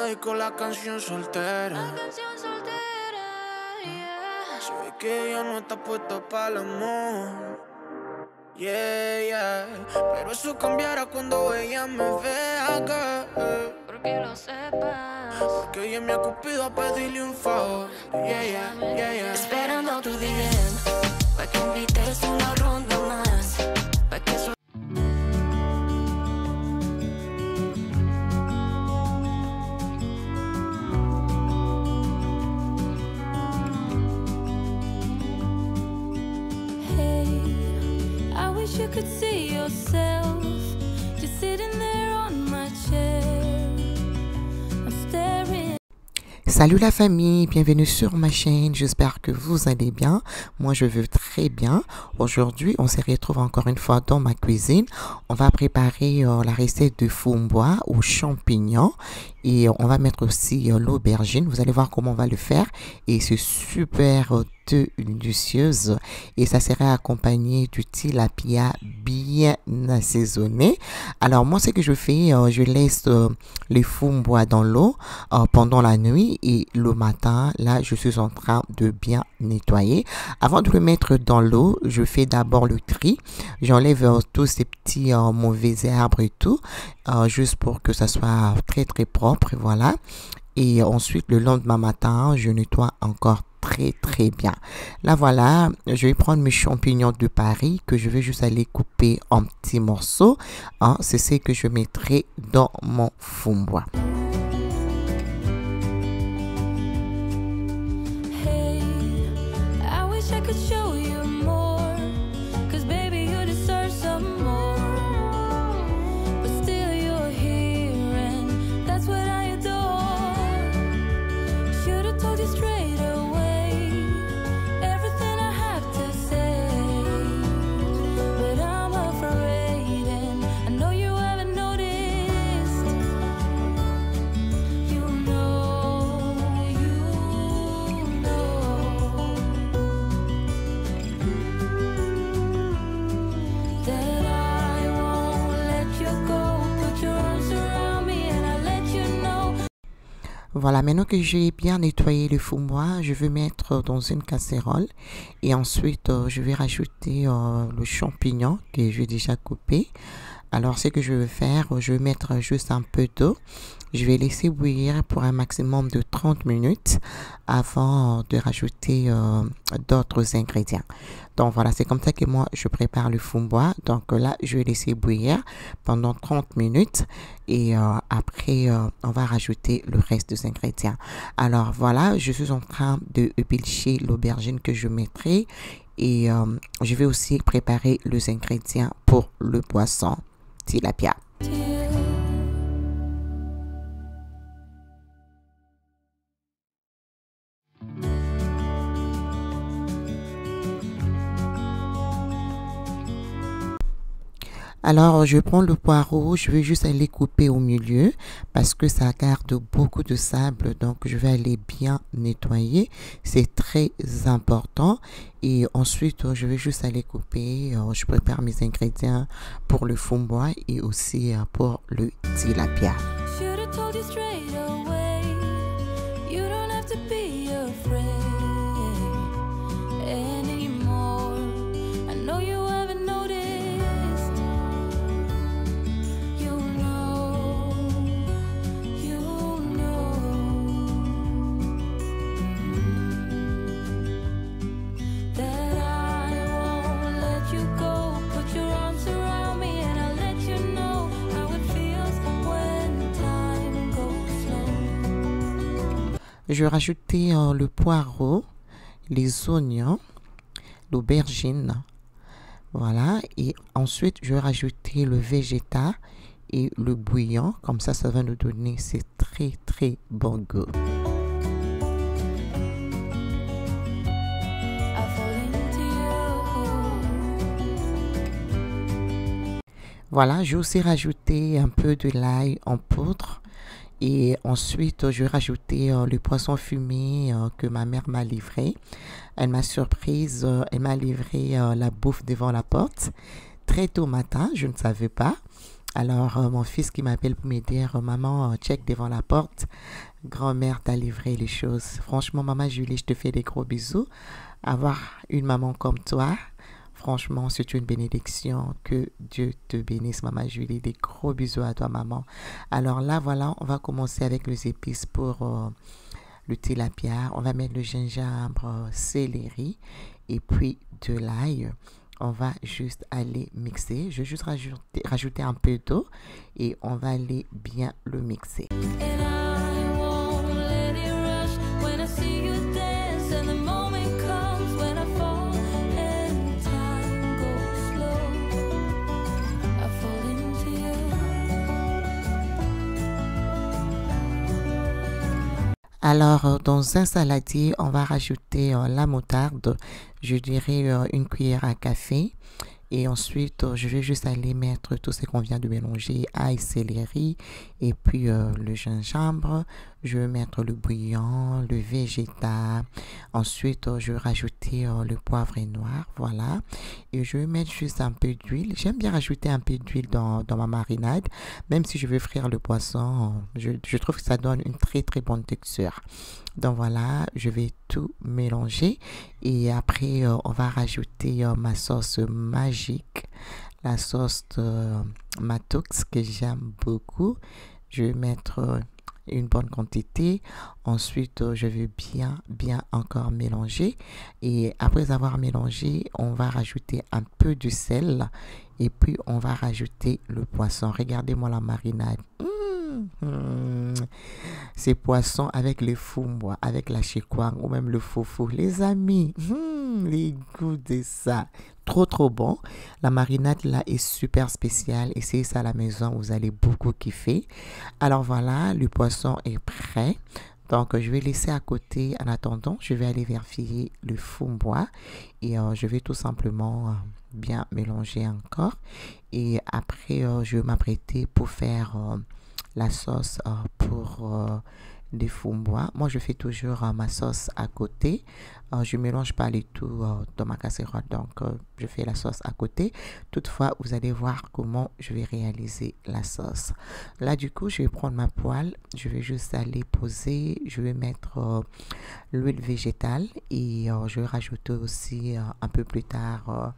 Y con la canción soltera. Se ve que ella no está puesta para el amor. Yeah, yeah. Pero eso cambiará cuando ella me vea, girl. Porque lo sepas. Porque ella me ha cupido a pedirle un favor. Yeah, yeah, yeah, yeah. Esperando tu DM, pa' que invites una ronda más, pa' que you could see yourself just sitting there on my chair. I'm staring. Salut la famille, bienvenue sur ma chaîne, j'espère que vous allez bien. Moi je vais très bien. Aujourd'hui on se retrouve encore une fois dans ma cuisine. On va préparer la recette de fumboa aux champignons et on va mettre aussi l'aubergine. Vous allez voir comment on va le faire et c'est super délicieuse et ça sera accompagné du tilapia bien assaisonné. Alors moi ce que je fais, je laisse les fumboa dans l'eau pendant la nuit et le matin là je suis en train de bien nettoyer. Avant de le mettre dans l'eau, je fais d'abord le tri. J'enlève tous ces petits mauvais herbes et tout juste pour que ça soit très propre, voilà. Et ensuite le lendemain matin je nettoie encore très bien. Là voilà, je vais prendre mes champignons de Paris que je vais juste aller couper en petits morceaux. C'est ce que je mettrai dans mon fumboa. Hey, I wish I could show you more, 'cause baby you deserve some more, but still you're here and that's what I adore. Should've told you straight away everything I have to say, but I'm afraid and I know you haven't noticed. You know that I won't let you go. Put your arms around me and I'll let you know. Voilà, maintenant que j'ai bien nettoyé le fumboa, je vais mettre dans une casserole et ensuite je vais rajouter le champignon que j'ai déjà coupé. Alors ce que je vais faire, je vais mettre juste un peu d'eau. Je vais laisser bouillir pour un maximum de 30 minutes avant de rajouter d'autres ingrédients. Donc voilà, c'est comme ça que moi je prépare le fumboa. Donc là, je vais laisser bouillir pendant 30 minutes et après on va rajouter le reste des ingrédients. Alors voilà, je suis en train de éplucher l'aubergine que je mettrai et je vais aussi préparer les ingrédients pour le poisson tilapia. Alors, je prends le poireau, je vais juste aller couper au milieu parce que ça garde beaucoup de sable. Donc, je vais aller bien nettoyer. C'est très important. Et ensuite, je vais juste aller couper. Je prépare mes ingrédients pour le fumboa et aussi pour le tilapia. Should've told you straight away. You don't have to be afraid anymore. I know you haven't noticed. You know that I won't let you go. Put your arms around me and I'll let you know how it feels when time goes slow. Je vais rajouter le poireau, les oignons, l'aubergine. Voilà. Et ensuite, je vais rajouter le végétal et le bouillon. Comme ça va nous donner ce très bon goût. I fall into you. Voilà, j'ai aussi rajouté un peu de l'ail en poudre. Et ensuite, je vais rajouter le poisson fumé que ma mère m'a livré. Elle m'a surprise, elle m'a livré la bouffe devant la porte. Très tôt matin, je ne savais pas. Alors, mon fils qui m'appelle pour me dire, maman, check devant la porte. Grand-mère t'a livré les choses. Franchement, maman Julie, je te fais des gros bisous. Avoir une maman comme toi, franchement, c'est une bénédiction. Que Dieu te bénisse, maman Julie. Des gros bisous à toi, maman. Alors là, voilà, on va commencer avec les épices pour le tilapia. On va mettre le gingembre, céleri et puis de l'ail. On va juste aller mixer. Je vais juste rajouter un peu d'eau et on va aller bien le mixer. And I won't let it rush when I see you dance, and the moment comes when I fall and time goes slow. I fall into you. Alors, dans un saladier, on va rajouter la moutarde. Je dirais une cuillère à café. Et ensuite, je vais juste aller mettre tout ce qu'on vient de mélanger, ail, céleri et puis le gingembre. Je vais mettre le bouillon, le végétal. Ensuite, je vais rajouter le poivre noir, voilà. Et je vais mettre juste un peu d'huile. J'aime bien rajouter un peu d'huile dans ma marinade. Même si je veux frire le poisson, je trouve que ça donne une très très bonne texture. Donc voilà, je vais tout mélanger et après on va rajouter ma sauce magique, la sauce de Matoux que j'aime beaucoup. Je vais mettre une bonne quantité. Ensuite, je vais bien encore mélanger et après avoir mélangé, on va rajouter un peu de sel et puis on va rajouter le poisson. Regardez-moi la marinade. Ces poissons avec les fumbois, avec la chikwang ou même le foufou, les amis, les goûts de ça, trop bon. La marinade là est super spéciale. Essayez ça à la maison, vous allez beaucoup kiffer. Alors voilà, le poisson est prêt. Donc je vais laisser à côté. En attendant, je vais aller vérifier le fumbois et je vais tout simplement bien mélanger encore. Et après, je vais m'apprêter pour faire la sauce pour des fumbois. Moi, je fais toujours ma sauce à côté. Je ne mélange pas les tout dans ma casserole. Donc, je fais la sauce à côté. Toutefois, vous allez voir comment je vais réaliser la sauce. Là, du coup, je vais prendre ma poêle. Je vais juste aller poser. Je vais mettre l'huile végétale et je vais rajouter aussi un peu plus tard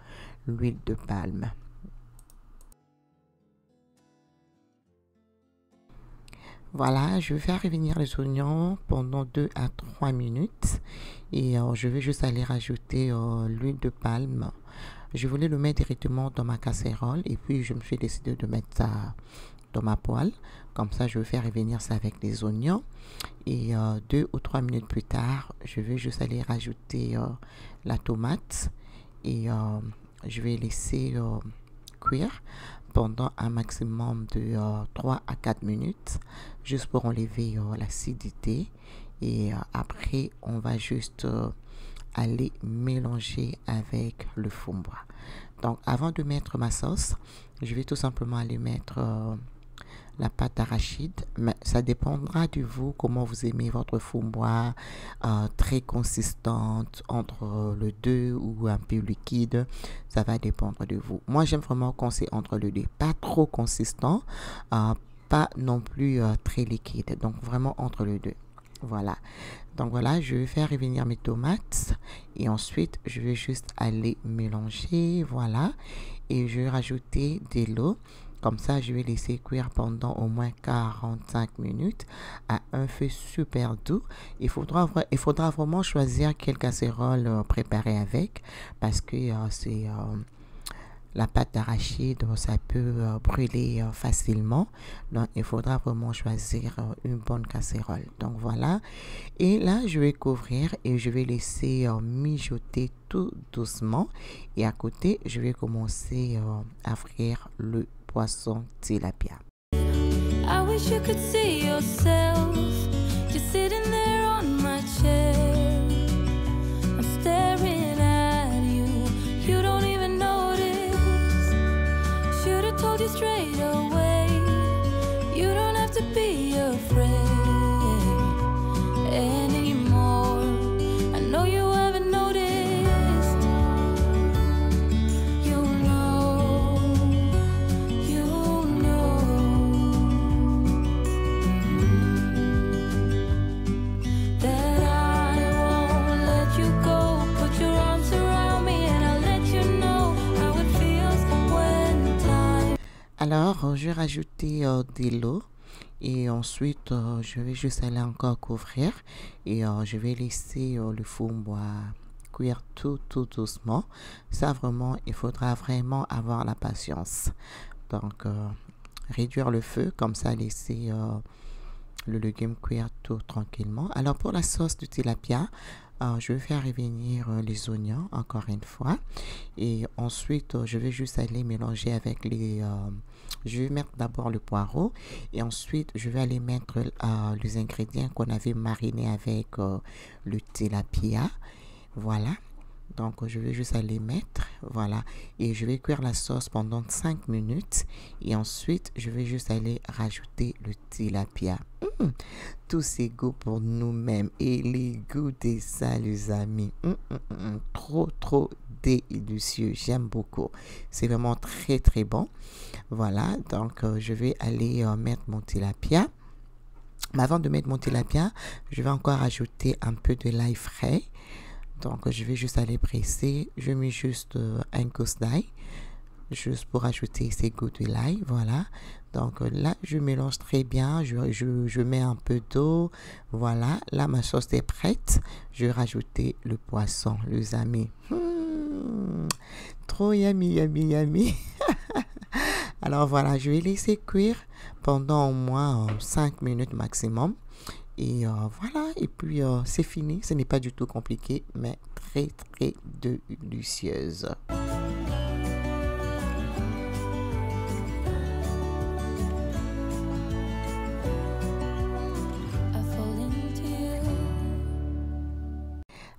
l'huile de palme. Voilà, je vais faire revenir les oignons pendant 2 à 3 minutes et je vais juste aller rajouter l'huile de palme. Je voulais le mettre directement dans ma casserole et puis je me suis décidé de mettre ça dans ma poêle. Comme ça, je vais faire revenir ça avec les oignons et 2 ou 3 minutes plus tard, je vais juste aller rajouter la tomate et je vais laisser cuire pendant un maximum de 3 à 4 minutes juste pour enlever l'acidité et après on va juste aller mélanger avec le fumbois. Donc avant de mettre ma sauce, je vais tout simplement aller mettre la pâte d'arachide, mais ça dépendra de vous, comment vous aimez votre fumbois, très consistante entre le 2 ou un peu liquide, ça va dépendre de vous. Moi j'aime vraiment quand c'est entre le 2, pas trop consistant, pas non plus très liquide, donc vraiment entre le 2. Voilà, donc voilà, je vais faire revenir mes tomates et ensuite je vais juste aller mélanger, voilà, et je vais rajouter de l'eau. Comme ça, je vais laisser cuire pendant au moins 45 minutes à un feu super doux. Il faudra vraiment choisir quelle casserole préparer avec parce que c'est la pâte d'arachide, ça peut brûler facilement. Donc, il faudra vraiment choisir une bonne casserole. Donc, voilà. Et là, je vais couvrir et je vais laisser mijoter tout doucement. Et à côté, je vais commencer à frire le poisson tilapia. I wish you could see yourself just sitting there on my chair. I'm staring at you. You don't even notice. Should have told you straight away. You don't have to be afraid anymore. I know you haven't noticed. You know. Alors, je vais rajouter de l'eau. Et ensuite, je vais juste aller encore couvrir. Et je vais laisser le fond-bois cuire tout doucement. Ça, vraiment, il faudra vraiment avoir la patience. Donc, réduire le feu, comme ça, laisser le légume cuire tout tranquillement. Alors, pour la sauce du tilapia, je vais faire revenir les oignons, encore une fois. Et ensuite, je vais juste aller mélanger avec les... je vais mettre d'abord le poireau. Et ensuite, je vais aller mettre les ingrédients qu'on avait marinés avec le tilapia. Voilà. Donc, je vais juste aller mettre, voilà, et je vais cuire la sauce pendant 5 minutes. Et ensuite, je vais juste aller rajouter le tilapia. Tous ces goûts pour nous-mêmes et les goûts de ça, les amis. Trop délicieux. J'aime beaucoup. C'est vraiment très bon. Voilà, donc je vais aller mettre mon tilapia. Mais avant de mettre mon tilapia, je vais encore ajouter un peu de l'ail frais. Donc, je vais juste aller presser. Je mets juste un gousse d'ail, juste pour ajouter ces goûts de l'ail. Voilà. Donc, là, je mélange très bien. Je mets un peu d'eau. Voilà. Là, ma sauce est prête. Je vais rajouter le poisson, les amis. Trop yummy. Alors, voilà. Je vais laisser cuire pendant au moins 5 minutes maximum. Et voilà, et puis c'est fini. Ce n'est pas du tout compliqué, mais très délicieuse.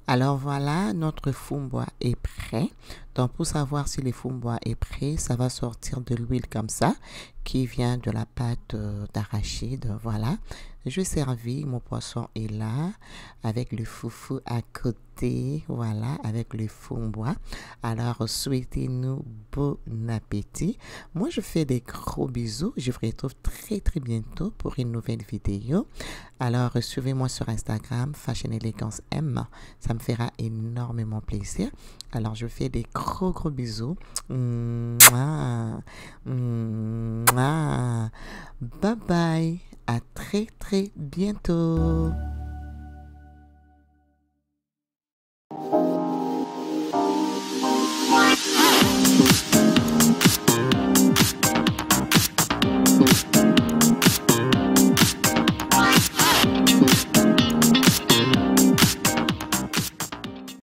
Alors voilà, notre fond-bois est prêt. Donc pour savoir si le fond-bois est prêt, ça va sortir de l'huile comme ça, qui vient de la pâte d'arachide. Voilà, je servis, mon poisson est là, avec le foufou à côté, voilà, avec le fond-bois. Alors souhaitez-nous bon appétit. Moi je fais des gros bisous, je vous retrouve très bientôt pour une nouvelle vidéo. Alors suivez-moi sur Instagram, Fashion Elegance M, ça me fera énormément plaisir. Alors je fais des gros bisous. Bye bye. À très bientôt.